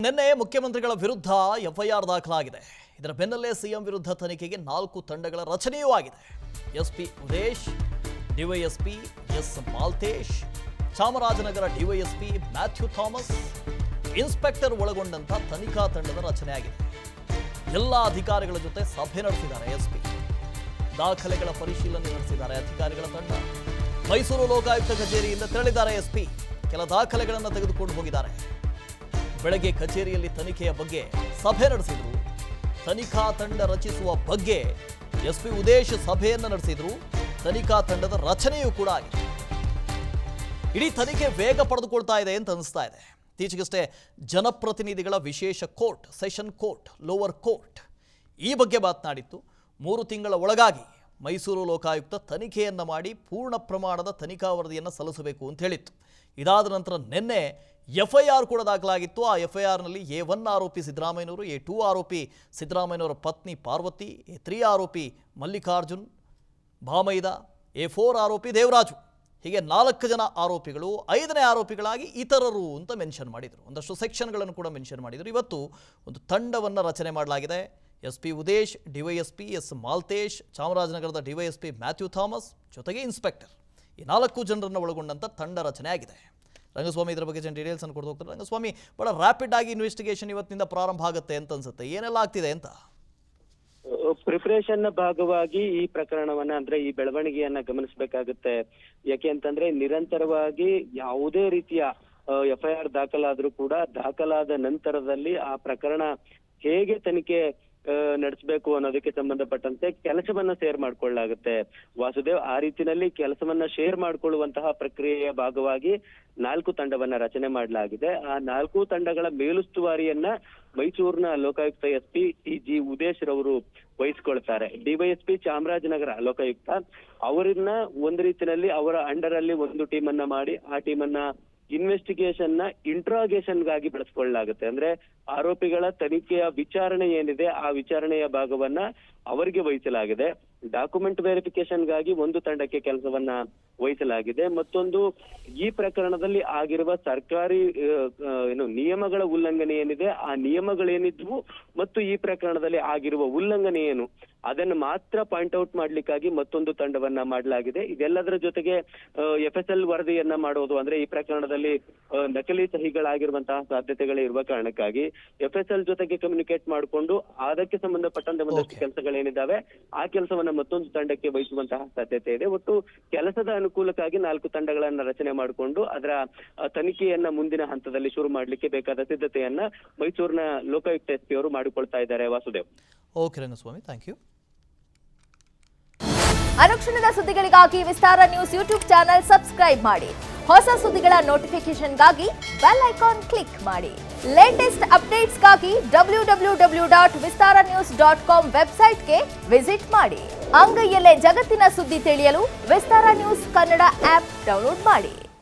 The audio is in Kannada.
ನಿನ್ನೆ ಮುಖ್ಯಮಂತ್ರಿಗಳ ವಿರುದ್ಧ ಎಫ್ಐಆರ್ ದಾಖಲಾಗಿದೆ. ಇದರ ಬೆನ್ನಲ್ಲೇ ಸಿಎಂ ವಿರುದ್ಧ ತನಿಖೆಗೆ 4 ತಂಡಗಳ ರಚನೆಯೂ ಆಗಿದೆ. SP Udesh, DYSP S Maltesh, Chamarajanagar DYSP Matthew Thomas, inspector ಒಳಗೊಂಡಂತ ತನಿಖಾ ತಂಡದ ರಚನೆಯಾಗಿದೆ. ಎಲ್ಲ ಅಧಿಕಾರಿಗಳ ಜೊತೆ ಸಭೆ ನಡೆಸಿದ್ದಾರೆ ಎಸ್ಪಿ. ದಾಖಲೆಗಳ ಪರಿಶೀಲನೆ ನಡೆಸಿದ್ದಾರೆ ಅಧಿಕಾರಿಗಳ ತಂಡ. ಮೈಸೂರು ಲೋಕಾಯುಕ್ತ ಕಚೇರಿಯಿಂದ ತೆರಳಿದ್ದಾರೆ ಎಸ್ಪಿ. ಕೆಲ ದಾಖಲೆಗಳನ್ನು ತೆಗೆದುಕೊಂಡು ಹೋಗಿದ್ದಾರೆ. ಬೆಳಗ್ಗೆ ಕಚೇರಿಯಲ್ಲಿ ತನಿಖೆಯ ಬಗ್ಗೆ ಸಭೆ ನಡೆಸಿದ್ರು. ತನಿಖಾ ತಂಡ ರಚಿಸುವ ಬಗ್ಗೆ ಎಸ್ಪಿ ಉದೇಶ್ ಸಭೆಯನ್ನು ನಡೆಸಿದ್ರು. ತನಿಖಾ ತಂಡದ ರಚನೆಯೂ ಕೂಡ ಆಗಿದೆ. ಇಡೀ ತನಿಖೆ ವೇಗ ಪಡೆದುಕೊಳ್ತಾ ಇದೆ ಅಂತ ಅನಿಸ್ತಾ ಇದೆ. ಇತ್ತೀಚೆಗಷ್ಟೇ ಜನಪ್ರತಿನಿಧಿಗಳ ವಿಶೇಷ court, session court, lower court ಈ ಬಗ್ಗೆ ಮಾತನಾಡಿತ್ತು. 3 ತಿಂಗಳ ಒಳಗಾಗಿ ಮೈಸೂರು ಲೋಕಾಯುಕ್ತ ತನಿಖೆಯನ್ನು ಮಾಡಿ ಪೂರ್ಣ ಪ್ರಮಾಣದ ತನಿಖಾ ವರದಿಯನ್ನು ಸಲ್ಲಿಸಬೇಕು ಅಂತ ಹೇಳಿತ್ತು. ಇದಾದ ನಂತರ ನಿನ್ನೆ ಎಫ್ಐಆರ್ ಕೂಡ ದಾಖಲಾಗಿತ್ತು. ಆ ಎಫ್ಐಆರ್ನಲ್ಲಿ A1 ಆರೋಪಿ ಸಿದ್ದರಾಮಯ್ಯನವರು, A2 ಆರೋಪಿ ಸಿದ್ದರಾಮಯ್ಯನವರ ಪತ್ನಿ ಪಾರ್ವತಿ, A3 ಆರೋಪಿ ಮಲ್ಲಿಕಾರ್ಜುನ್ ಭಾಮೈದ, A4 ಆರೋಪಿ ದೇವರಾಜು, ಹೀಗೆ 4 ಜನ ಆರೋಪಿಗಳು. 5ನೇ ಆರೋಪಿಗಳಾಗಿ ಇತರರು ಅಂತ ಮೆನ್ಷನ್ ಮಾಡಿದರು. ಒಂದಷ್ಟು ಸೆಕ್ಷನ್ಗಳನ್ನು ಕೂಡ ಮೆನ್ಷನ್ ಮಾಡಿದರು. ಇವತ್ತು ಒಂದು ತಂಡವನ್ನು ರಚನೆ ಮಾಡಲಾಗಿದೆ. SP Udesh, DYSP S Malthesh, ಚಾಮರಾಜನಗರದ ಡಿವೈಎಸ್ಪಿ ಮ್ಯಾಥ್ಯೂ ಥಾಮಸ್ ಜೊತೆಗೆ ಇನ್ಸ್ಪೆಕ್ಟರ್, ಈ 4 ಜನರನ್ನು ಒಳಗೊಂಡಂಥ ತಂಡ ರಚನೆ ಆಗಿದೆ. ರಂಗಸ್ವಾಮಿ ಇದರ ಬಗ್ಗೆ ಡೀಟೇಲ್ಸ್ ಅನ್ನು ಕೊಡ್ತಾ ಹೋಗ್ತಾರೆ. ರಂಗಸ್ವಾಮಿ, ಬಹಳ ರ್ಯಾಪಿಡ್ ಆಗಿ ಇನ್ವೆಸ್ಟಿಗೇಷನ್ ಇವತ್ತಿನಿಂದ ಪ್ರಾರಂಭ ಆಗುತ್ತೆ ಅಂತ ಅನ್ಸುತ್ತೆ. ಏನೆಲ್ಲ ಆಗ್ತಿದೆ ಅಂತ? ಪ್ರಿಪರೇಷನ್ ನ ಭಾಗವಾಗಿ ಈ ಪ್ರಕರಣವನ್ನ ಅಂದ್ರೆ ಈ ಬೆಳವಣಿಗೆಯನ್ನ ಗಮನಿಸಬೇಕಾಗುತ್ತೆ. ಯಾಕೆ ಅಂತಂದ್ರೆ ನಿರಂತರವಾಗಿ ಯಾವುದೇ ರೀತಿಯ ಎಫ್ಐಆರ್ ದಾಖಲಾದ್ರೂ ಕೂಡ ದಾಖಲಾದ ನಂತರದಲ್ಲಿ ಆ ಪ್ರಕರಣ ಹೇಗೆ ತನಿಖೆ ನಡೆಸಬೇಕು ಅನ್ನೋದಕ್ಕೆ ಸಂಬಂಧಪಟ್ಟಂತೆ ಕೆಲಸವನ್ನ ಶೇರ್ ಮಾಡ್ಕೊಳ್ಳಲಾಗುತ್ತೆ. ವಾಸುದೇವ್, ಆ ರೀತಿಯಲ್ಲಿ ಕೆಲಸವನ್ನ ಶೇರ್ ಮಾಡ್ಕೊಳ್ಳುವಂತಹ ಪ್ರಕ್ರಿಯೆಯ ಭಾಗವಾಗಿ 4 ತಂಡವನ್ನ ರಚನೆ ಮಾಡಲಾಗಿದೆ. ಆ 4 ತಂಡಗಳ ಮೇಲುಸ್ತುವಾರಿಯನ್ನ ಮೈಸೂರಿನ ಲೋಕಾಯುಕ್ತ ಎಸ್ಪಿ ಟಿ.ಜಿ. ಉದೇಶ್ ರವರು ವಹಿಸ್ಕೊಳ್ತಾರೆ. ಡಿವೈಎಸ್ಪಿ ಚಾಮರಾಜನಗರ ಲೋಕಾಯುಕ್ತ ಅವರನ್ನ ಒಂದು ರೀತಿಯಲ್ಲಿ ಅವರ ಅಂಡರ್ ಅಲ್ಲಿ ಒಂದು ಟೀಮ್ ಅನ್ನ ಮಾಡಿ ಆ ಟೀಮ್ ಅನ್ನ ಇನ್ವೆಸ್ಟಿಗೇಷನ್ ನ ಇಂಟ್ರಾಗೇಷನ್ ಗಾಗಿ ಬಳಸ್ಕೊಳ್ಳಲಾಗುತ್ತೆ. ಅಂದ್ರೆ ಆರೋಪಿಗಳ ತನಿಖೆಯ ವಿಚಾರಣೆ ಏನಿದೆ ಆ ವಿಚಾರಣೆಯ ಭಾಗವನ್ನ ಅವರಿಗೆ ವಹಿಸಲಾಗಿದೆ. ಡಾಕ್ಯುಮೆಂಟ್ ವೆರಿಫಿಕೇಶನ್ ಗಾಗಿ ಒಂದು ತಂಡಕ್ಕೆ ಕೆಲಸವನ್ನ ವಹಿಸಲಾಗಿದೆ. ಮತ್ತೊಂದು, ಈ ಪ್ರಕರಣದಲ್ಲಿ ಆಗಿರುವ ಸರ್ಕಾರಿ ನಿಯಮಗಳ ಉಲ್ಲಂಘನೆ ಏನಿದೆ ಆ ನಿಯಮಗಳೇನಿದ್ವು ಮತ್ತು ಈ ಪ್ರಕರಣದಲ್ಲಿ ಆಗಿರುವ ಉಲ್ಲಂಘನೆ ಏನು ಅದನ್ನು ಮಾತ್ರ ಪಾಯಿಂಟ್ ಔಟ್ ಮಾಡ್ಲಿಕ್ಕಾಗಿ ಮತ್ತೊಂದು ತಂಡವನ್ನ ಮಾಡಲಾಗಿದೆ. ಇದೆಲ್ಲದರ ಜೊತೆಗೆ FSL ವರದಿಯನ್ನ ಮಾಡೋದು, ಅಂದ್ರೆ ಈ ಪ್ರಕರಣದಲ್ಲಿ ನಕಲಿ ಸಹಿಗಳಾಗಿರುವಂತಹ ಸಾಧ್ಯತೆಗಳೇ ಇರುವ ಕಾರಣಕ್ಕಾಗಿ FSL ಜೊತೆಗೆ ಕಮ್ಯುನಿಕೇಟ್ ಮಾಡಿಕೊಂಡು ಅದಕ್ಕೆ ಸಂಬಂಧಪಟ್ಟಂತೆ ಒಂದಷ್ಟು ಕೆಲಸಗಳೇನಿದ್ದಾವೆ ಆ ಕೆಲಸವನ್ನ ಮತ್ತೊಂದು ತಂಡಕ್ಕೆ ವಹಿಸುವಂತಹ ಸಾಧ್ಯತೆ ಇದೆ. ಒಟ್ಟು ಕೆಲಸದ ಅನುಕೂಲಕ್ಕಾಗಿ 4 ತಂಡಗಳನ್ನ ರಚನೆ ಮಾಡಿಕೊಂಡು ಅದರ ತನಿಖೆಯನ್ನ ಮುಂದಿನ ಹಂತದಲ್ಲಿ ಶುರು ಮಾಡ್ಲಿಕ್ಕೆ ಬೇಕಾದ ಸಿದ್ಧತೆಯನ್ನ ಮೈಸೂರಿನ ಲೋಕಾಯುಕ್ತ ಎಸ್ಪಿ ಅವರು ಮಾಡಿಕೊಳ್ತಾ ಇದ್ದಾರೆ. Vasudev. Okay Rangaswamy, thank you. ಅನುಕ್ಷಣದ ಸುದ್ದಿಗಳಿಗಾಗಿ Vistara news YouTube channel subscribe ಮಾಡಿ. ಹೊಸ ಸುದ್ದಿಗಳ ನೋಟಿಫಿಕೇಶನ್ಗಾಗಿ ಬೆಲ್ ಐಕಾನ್ ಕ್ಲಿಕ್ ಮಾಡಿ. ಲೇಟೆಸ್ಟ್ ಅಪ್ಡೇಟ್ಸ್ಗಾಗಿ www.vistaranews.com ವೆಬ್ಸೈಟ್ಗೆ ವಿಸಿಟ್ ಮಾಡಿ. ಅಂಗೈಯಲ್ಲೇ ಜಗತ್ತಿನ ಸುದ್ದಿ ತಿಳಿಯಲು Vistara news Kannada app download ಮಾಡಿ.